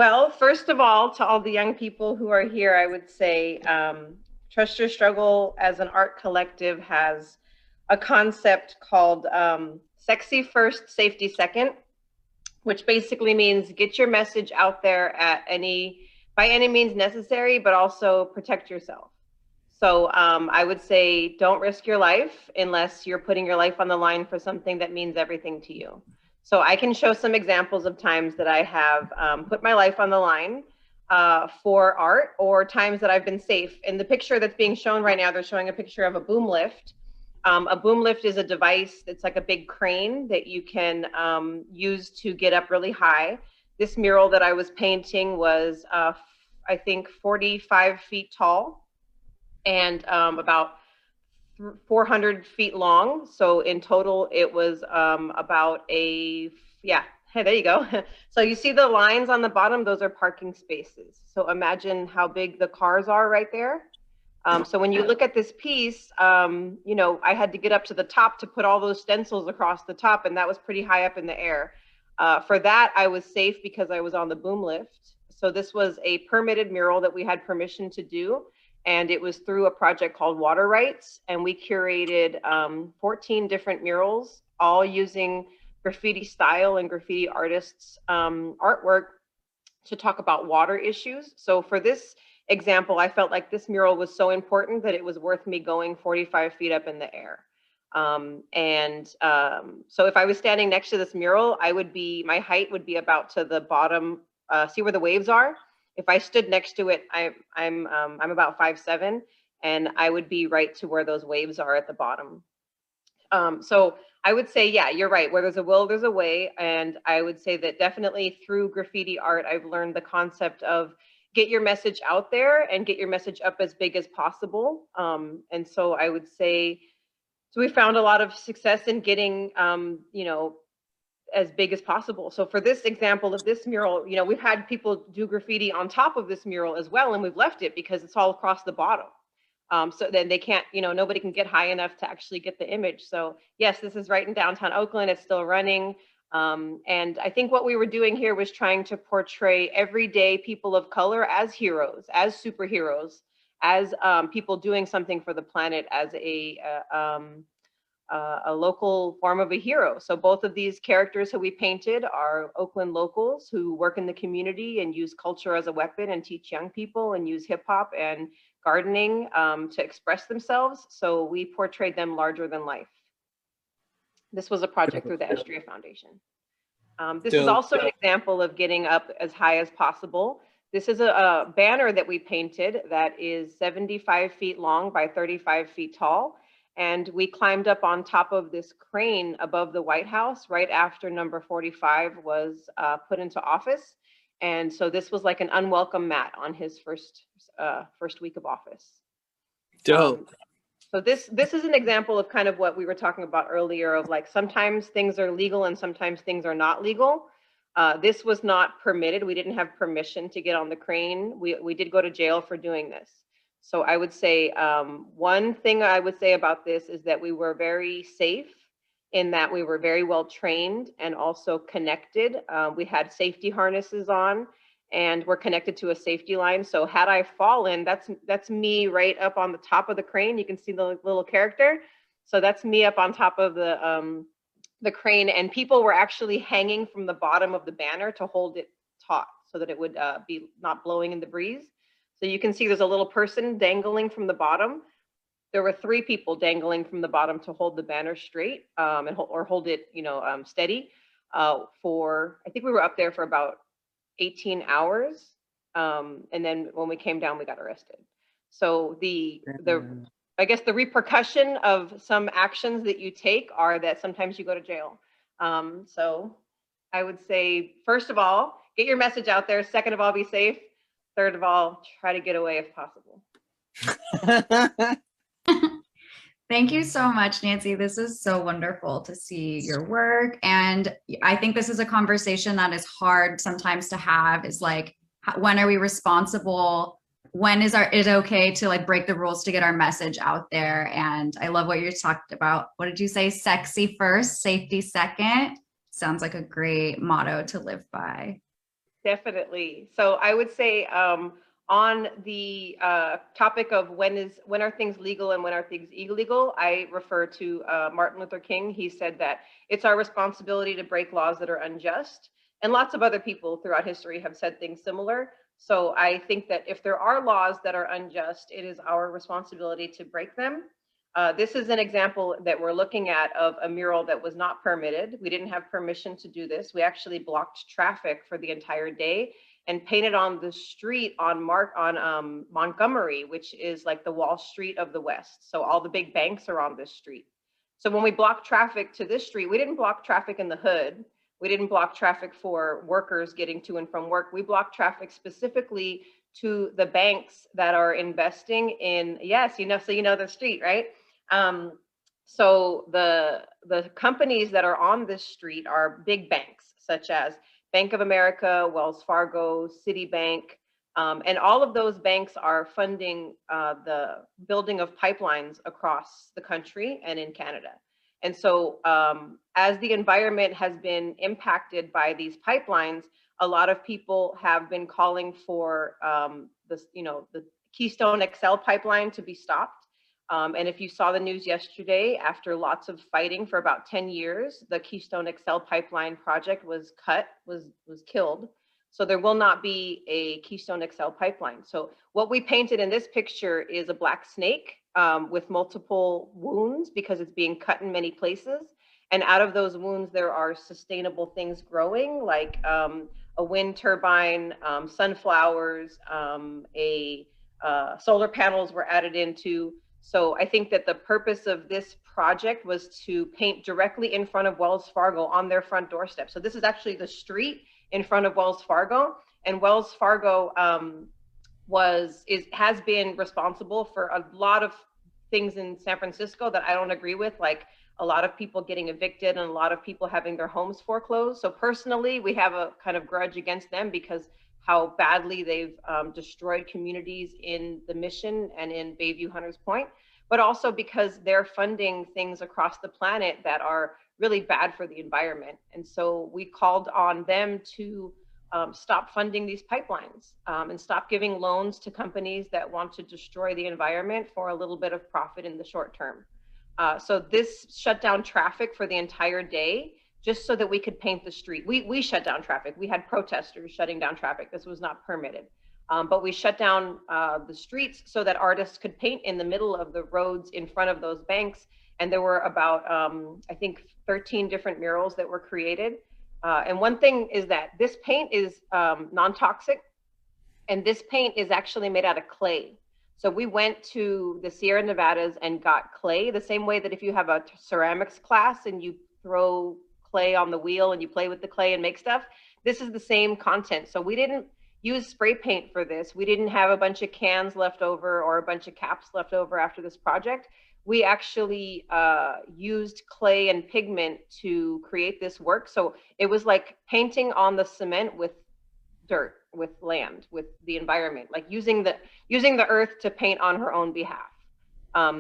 Well, first of all, to all the young people who are here, I would say Trust Your Struggle as an art collective has a concept called Sexy First, Safety Second, which basically means get your message out there by any means necessary, but also protect yourself. So I would say don't risk your life unless you're putting your life on the line for something that means everything to you. So I can show some examples of times that I have put my life on the line for art, or times that I've been safe. In the picture that's being shown right now, they're showing a picture of a boom lift. A boom lift is a device that's like a big crane that you can use to get up really high. This mural that I was painting was, I think, 45 feet tall and about 400 feet long. So in total, it was yeah, hey, there you go. So you see the lines on the bottom, those are parking spaces. So imagine how big the cars are right there. So when you look at this piece, I had to get up to the top to put all those stencils across the top, and that was pretty high up in the air. For that, I was safe because I was on the boom lift. So this was a permitted mural that we had permission to do, and it was through a project called Water Rights, and we curated 14 different murals, all using graffiti style and graffiti artists' artwork to talk about water issues. So for this example, I felt like this mural was so important that it was worth me going 45 feet up in the air. So if I was standing next to this mural, my height would be about to the bottom. See where the waves are? If I stood next to it, I'm about 5'7", and I would be right to where those waves are at the bottom. So I would say, yeah, you're right. Where there's a will, there's a way. And I would say that definitely through graffiti art, I've learned the concept of get your message out there and get your message up as big as possible. And so I would say, so we found a lot of success in getting, as big as possible. So for this example of this mural, we've had people do graffiti on top of this mural as well, and we've left it because it's all across the bottom. So then they can't, nobody can get high enough to actually get the image. So yes, this is right in downtown Oakland. It's still running. And I think what we were doing here was trying to portray everyday people of color as heroes, as superheroes, as people doing something for the planet, as a local form of a hero. So both of these characters who we painted are Oakland locals who work in the community and use culture as a weapon and teach young people and use hip hop and gardening to express themselves. So we portrayed them larger than life. This was a project through the Estria Foundation. This is also an example of getting up as high as possible. This is a banner that we painted that is 75 feet long by 35 feet tall. And we climbed up on top of this crane above the White House right after number 45 was put into office. And so this was like an unwelcome mat on his first week of office. Dope. So this is an example of kind of what we were talking about earlier of like sometimes things are legal and sometimes things are not legal. This was not permitted. We didn't have permission to get on the crane. We did go to jail for doing this. So I would say one thing I would say about this is that we were very safe in that we were very well trained and also connected. We had safety harnesses on and we're connected to a safety line. So had I fallen, that's me right up on the top of the crane. You can see the little character. So that's me up on top of the crane, and people were actually hanging from the bottom of the banner to hold it taut so that it would be not blowing in the breeze. So you can see there's a little person dangling from the bottom. There were 3 people dangling from the bottom to hold the banner straight or hold it, steady for, I think we were up there for about 18 hours. And then when we came down, we got arrested. So I guess the repercussion of some actions that you take are that sometimes you go to jail. So I would say, first of all, get your message out there. Second of all, be safe. Third of all, try to get away if possible. Thank you so much, Nancy. This is so wonderful to see your work. And I think this is a conversation that is hard sometimes to have, is like, when are we responsible? When is it okay to like break the rules to get our message out there? And I love what you talked about. What did you say? Sexy first, safety second. Sounds like a great motto to live by. Definitely. So I would say on the topic of when are things legal and when are things illegal, I refer to Martin Luther King. He said that it's our responsibility to break laws that are unjust. And lots of other people throughout history have said things similar. So I think that if there are laws that are unjust, it is our responsibility to break them. This is an example that we're looking at of a mural that was not permitted. We didn't have permission to do this. We actually blocked traffic for the entire day and painted on the street on Montgomery, which is like the Wall Street of the West. So all the big banks are on this street. So when we blocked traffic to this street, we didn't block traffic in the hood. We didn't block traffic for workers getting to and from work. We blocked traffic specifically to the banks that are investing in, yes, so you know the street, right? So the companies that are on this street are big banks, such as Bank of America, Wells Fargo, Citibank, and all of those banks are funding the building of pipelines across the country and in Canada. And so as the environment has been impacted by these pipelines, a lot of people have been calling for the Keystone XL pipeline to be stopped. And if you saw the news yesterday, after lots of fighting for about 10 years, the Keystone XL pipeline project was killed. So there will not be a Keystone XL pipeline. So what we painted in this picture is a black snake with multiple wounds because it's being cut in many places. And out of those wounds, there are sustainable things growing, like a wind turbine, sunflowers, solar panels were added into. So I think that the purpose of this project was to paint directly in front of Wells Fargo on their front doorstep. So this is actually the street in front of Wells Fargo, and Wells Fargo has been responsible for a lot of things in San Francisco that I don't agree with, like a lot of people getting evicted and a lot of people having their homes foreclosed. So personally, we have a kind of grudge against them because how badly they've destroyed communities in the Mission and in Bayview Hunters Point, but also because they're funding things across the planet that are really bad for the environment. And so we called on them to stop funding these pipelines and stop giving loans to companies that want to destroy the environment for a little bit of profit in the short term. So this shut down traffic for the entire day, just so that we could paint the street. We shut down traffic. We had protesters shutting down traffic. This was not permitted. But we shut down the streets so that artists could paint in the middle of the roads in front of those banks. And there were about, I think, 13 different murals that were created. And one thing is that this paint is non-toxic, and this paint is actually made out of clay. So we went to the Sierra Nevadas and got clay, the same way that if you have a ceramics class and you throw clay on the wheel and you play with the clay and make stuff, this is the same content. So we didn't use spray paint for this. We didn't have a bunch of cans left over or a bunch of caps left over after this project. We actually used clay and pigment to create this work. So it was like painting on the cement with dirt, with land, with the environment, like using the earth to paint on her own behalf.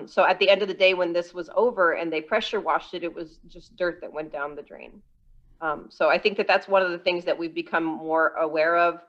So at the end of the day, when this was over and they pressure washed it, it was just dirt that went down the drain. So I think that that's one of the things that we've become more aware of,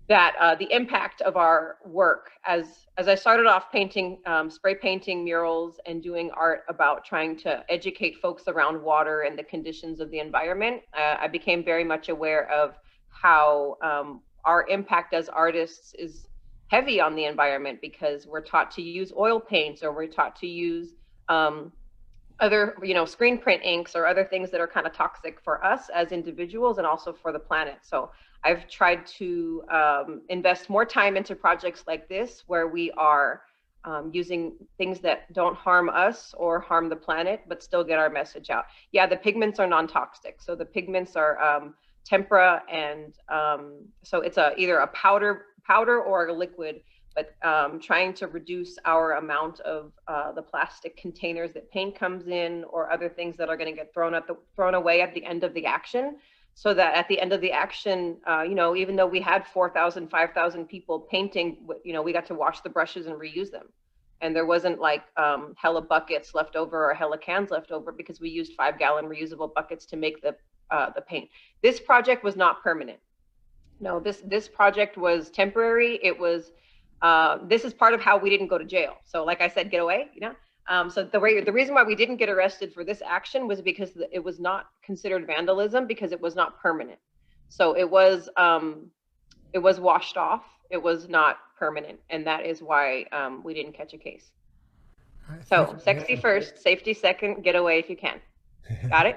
that the impact of our work, as I started off painting, spray painting murals and doing art about trying to educate folks around water and the conditions of the environment, I became very much aware of how our impact as artists is heavy on the environment, because we're taught to use oil paints, or we're taught to use other, screen print inks or other things that are kind of toxic for us as individuals and also for the planet. So I've tried to invest more time into projects like this, where we are using things that don't harm us or harm the planet, but still get our message out. Yeah, the pigments are non-toxic. So the pigments are tempera, and so it's either a powder or a liquid, but trying to reduce our amount of the plastic containers that paint comes in, or other things that are going to get thrown away at the end of the action, so that at the end of the action, even though we had 4,000, 5,000 people painting, we got to wash the brushes and reuse them. And there wasn't like hella buckets left over or hella cans left over, because we used 5-gallon reusable buckets to make the paint. This project was not permanent. No, this project was temporary. It was, this is part of how we didn't go to jail. So like I said, get away, you know? So the reason why we didn't get arrested for this action was because it was not considered vandalism because it was not permanent. So it was washed off. It was not permanent. And that is why we didn't catch a case. All right, So thank you. sexy first, safety second, get away if you can. Got it?